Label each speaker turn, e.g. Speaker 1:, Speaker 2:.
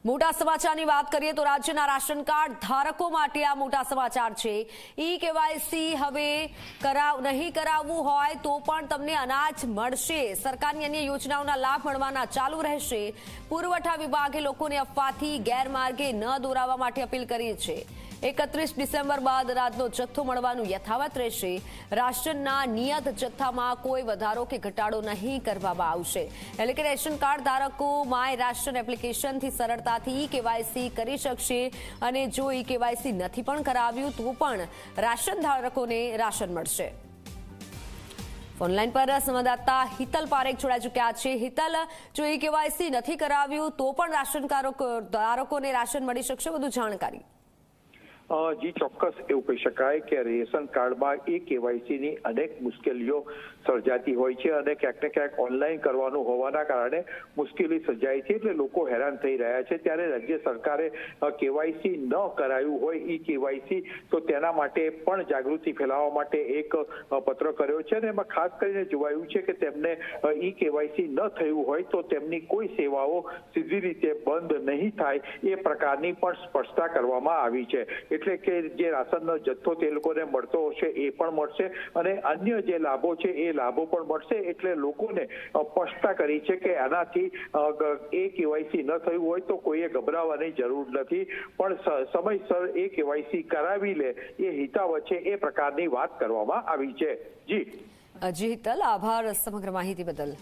Speaker 1: મોટા સમાચારની વાત કરીએ તો રાજ્યના રાશન કાર્ડ ધારકો માટે આ મોટા સમાચાર છે। ઈ કેવાયસી હવે નહીં કરાવવું હોય તો પણ તમને અનાજ મળશે। સરકારની અન્ય યોજનાઓના લાભ મળવાના ચાલુ રહેશે। પુરવઠા વિભાગે લોકોને અફવાથી ગેરમાર્ગે ન દોરાવવા માટે અપીલ કરી છે। 31 ડિસેમ્બર બાદ અનાજનો જથ્થો મળવાનું યથાવત રહેશે। રાશનના નિયત જથ્થામાં કોઈ વધારો કે ઘટાડો નહીં કરવામાં આવશે। એટલે કે રેશન કાર્ડ ધારકો માય રાશન એપ્લિકેશનથી સરળતાથી ઈ કેવાયસી કરી શકશે અને જો ઈ કેવાયસી નથી પણ કરાવ્યું તો પણ રાશન ધારકોને રાશન મળશે। ફોનલાઈન પર સંવાદદાતા હિતલ પારેખ જોડાઈ ચૂક્યા છે। હિતલ, જો ઈ કેવાયસી નથી કરાવ્યું તો પણ રાશન ધારકોને રાશન મળી શકશે, વધુ જાણકારી।
Speaker 2: જી ચોક્કસ એવું કહી શકાય કે રેશન કાર્ડમાં એ કેવાયસીની અનેક મુશ્કેલીઓ સર્જાતી હોય છે અને ક્યાંક ને ક્યાંક ઓનલાઈન કરવાનું હોવાના કારણે મુશ્કેલી સર્જાય છે, એટલે લોકો હેરાન થઈ રહ્યા છે। ત્યારે રાજ્ય સરકારે કેવાયસી ન કરાયું હોય ઈ કેવાયસી તો તેના માટે પણ જાગૃતિ ફેલાવવા માટે એક પત્ર કર્યો છે અને એમાં ખાસ કરીને જોવાયું છે કે તેમને ઈ કેવાયસી ન થયું હોય તો તેમની કોઈ સેવાઓ સીધી રીતે બંધ નહીં થાય એ પ્રકારની પણ સ્પષ્ટતા કરવામાં આવી છે। એટલે કે જે રાશનનો જથ્થો તે લોકોને મળતો હશે એ પણ મળશે અને અન્ય જે લાભો છે એ લાભો પણ મળશે। એટલે લોકોને સ્પષ્ટતા કરી છે કે આનાથી એ કેવાયસી ન થયું હોય તો કોઈએ ગભરાવાની જરૂર નથી, પણ સમયસર એ કેવાયસી કરાવી લે એ હિતાવહ છે એ પ્રકારની વાત કરવામાં આવી છે। જી
Speaker 1: હિતલ, આભાર સમગ્ર માહિતી બદલ।